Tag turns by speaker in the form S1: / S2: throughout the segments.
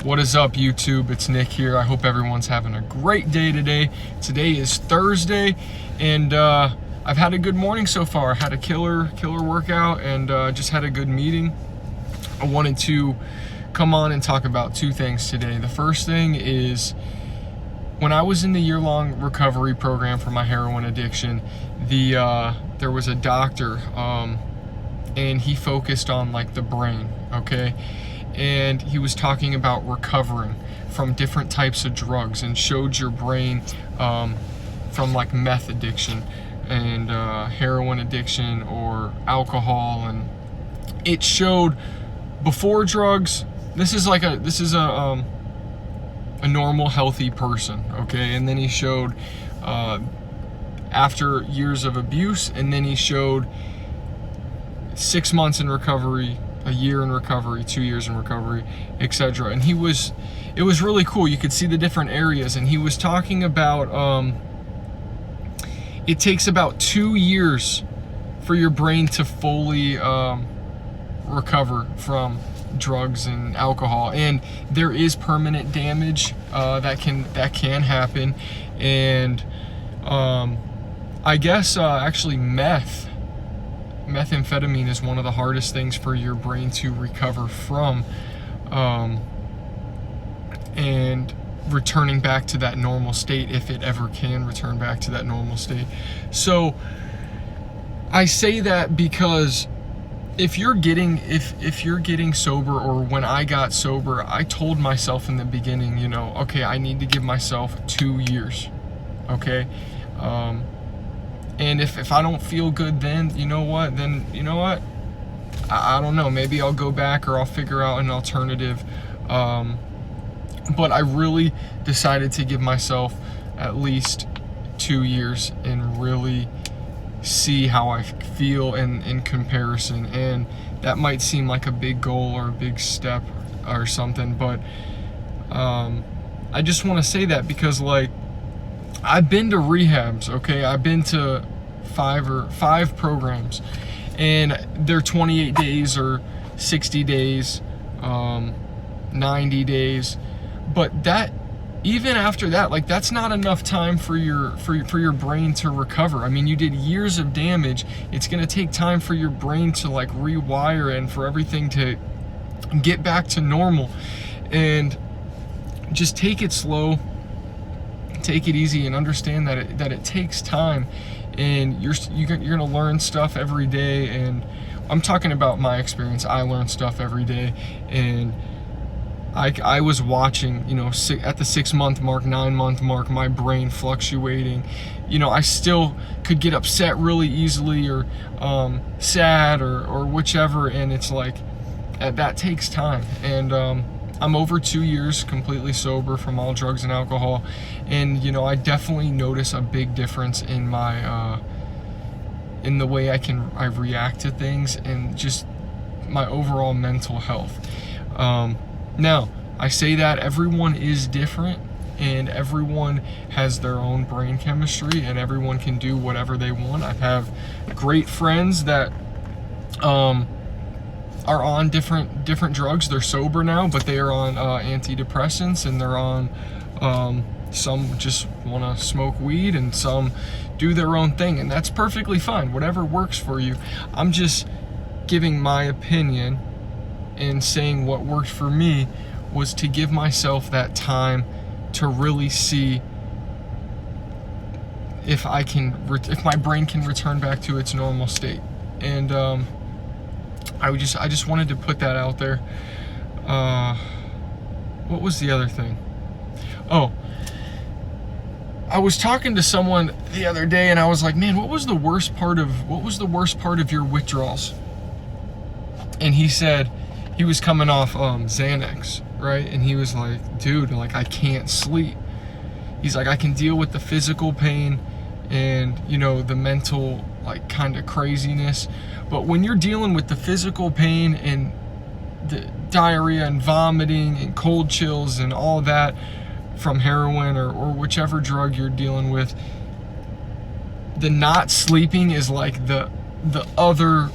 S1: What is up, YouTube? It's Nick here. I hope everyone's having a great day today. Today is Thursday, and I've had a good morning so far. Had a killer workout, and just had a good meeting. I wanted to come on and talk about two things today. The first thing is, when I was in the year-long recovery program for my heroin addiction, there was a doctor, and he focused on like the brain, okay? And he was talking about recovering from different types of drugs and showed your brain from like meth addiction and heroin addiction or alcohol, and it showed before drugs. This is a normal healthy person, okay? And then he showed after years of abuse, and then he showed 6 months in recovery, a year in recovery, 2 years in recovery, etc. And it was really cool. You could see the different areas, and he was talking about it takes about 2 years for your brain to fully recover from drugs and alcohol, and there is permanent damage that can happen. And I guess actually methamphetamine is one of the hardest things for your brain to recover from, and returning back to that normal state, if it ever can return back to that normal state. So I say that because if you're getting sober, or when I got sober, I told myself in the beginning, okay, I need to give myself 2 years, okay? And if I don't feel good then, you know what? I don't know, maybe I'll go back, or I'll figure out an alternative. But I really decided to give myself at least 2 years and really see how I feel in comparison. And that might seem like a big goal or a big step or something, but I just want to say that because, like, I've been to rehabs, okay? I've been to five programs, and they're 28 days or 60 days, 90 days. But that, even after that, like, that's not enough time for your brain to recover. I mean, you did years of damage. It's gonna take time for your brain to like rewire and for everything to get back to normal. And just take it slow, take it easy, and understand that it takes time. And you're gonna learn stuff every day. And I'm talking about my experience. I learn stuff every day, and I was watching, at the 6 month mark, 9 month mark, my brain fluctuating. I still could get upset really easily, or sad, or whichever. And it's like, that takes time. And I'm over 2 years completely sober from all drugs and alcohol. And, I definitely notice a big difference in my, in the way I react to things, and just my overall mental health. Now, I say that everyone is different, and everyone has their own brain chemistry, and everyone can do whatever they want. I have great friends that are on different drugs. They're sober now, but they are on antidepressants, and they're on some just want to smoke weed, and some do their own thing, and that's perfectly fine. Whatever works for you. I'm just giving my opinion and saying what worked for me was to give myself that time to really see if my brain can return back to its normal state. And I just wanted to put that out there. What was the other thing? Oh, I was talking to someone the other day, and I was like, man, what was the worst part of your withdrawals? And he said he was coming off Xanax, right? And he was like, dude, like, I can't sleep. He's like, I can deal with the physical pain and, the mental, like, kind of craziness. But when you're dealing with the physical pain and the diarrhea and vomiting and cold chills and all that from heroin or whichever drug you're dealing with, the not sleeping is like the other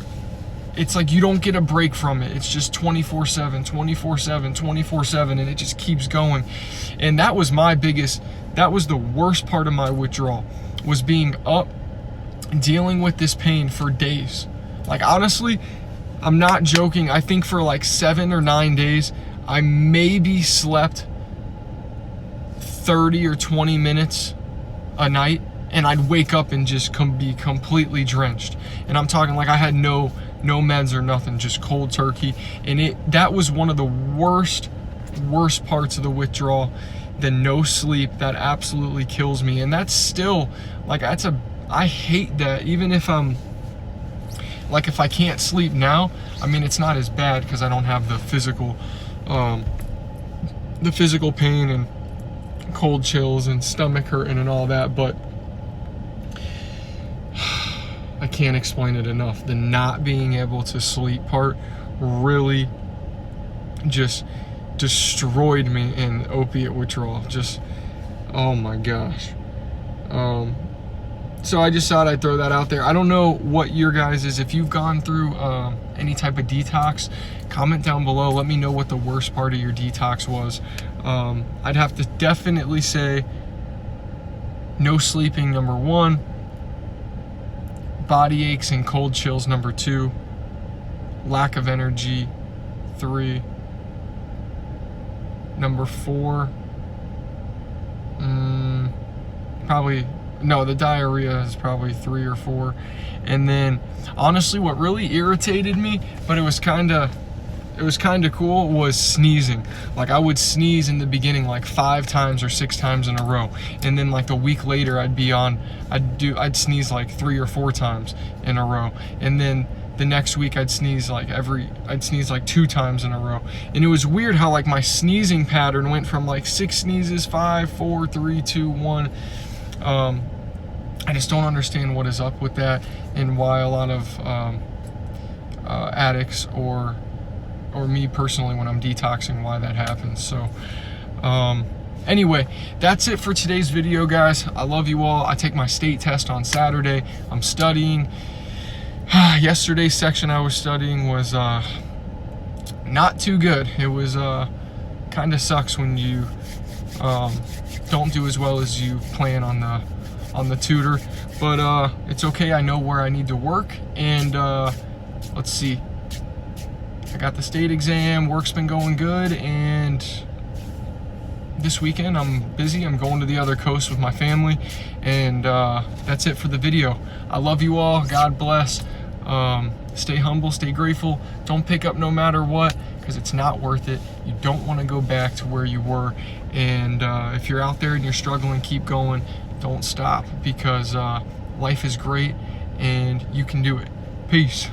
S1: it's like you don't get a break from it. It's just 24/7, 24/7, 24/7, and it just keeps going. And that was the worst part of my withdrawal, was being up, dealing with this pain for days. Like, honestly, I'm not joking. I think for like 7 or 9 days, I maybe slept 30 or 20 minutes a night, and I'd wake up and just be completely drenched. And I'm talking like I had no meds or nothing, just cold turkey. And that was one of the worst parts of the withdrawal. The no sleep, that absolutely kills me. And that's still like, I hate that. Even if I'm like, if I can't sleep now, I mean, it's not as bad because I don't have the physical pain and cold chills and stomach hurting and all that, but I can't explain it enough. The not being able to sleep part really just destroyed me in opiate withdrawal. Just, oh my gosh. So I just thought I'd throw that out there. I don't know what your guys is. If you've gone through any type of detox, comment down below. Let me know what the worst part of your detox was. I'd have to definitely say no sleeping, number 1. Body aches and cold chills, number 2. Lack of energy, 3. Number 4, probably, no, the diarrhea is probably 3 or 4. And then, honestly, what really irritated me, but it was kind of cool, was sneezing. Like, I would sneeze in the beginning like 5 times or 6 times in a row, and then like a week later I'd sneeze like 3 or 4 times in a row, and then the next week I'd sneeze like 2 times in a row. And it was weird how like my sneezing pattern went from like 6 sneezes, 5, 4, 3, 2, 1. I just don't understand what is up with that, and why a lot of addicts or me personally, when I'm detoxing, why that happens. So anyway, that's it for today's video, guys. I love you all. I take my state test on Saturday. I'm studying. Yesterday's section I was studying was not too good. It was kind of sucks when you don't do as well as you plan on the tutor, but it's okay. I know where I need to work, and let's see, I got the state exam, work's been going good, and this weekend I'm busy. I'm going to the other coast with my family, and that's it for the video. I love you all. God bless. Stay humble, stay grateful. Don't pick up no matter what, because it's not worth it. You don't want to go back to where you were. And if you're out there and you're struggling, keep going. Don't stop, because life is great and you can do it. Peace.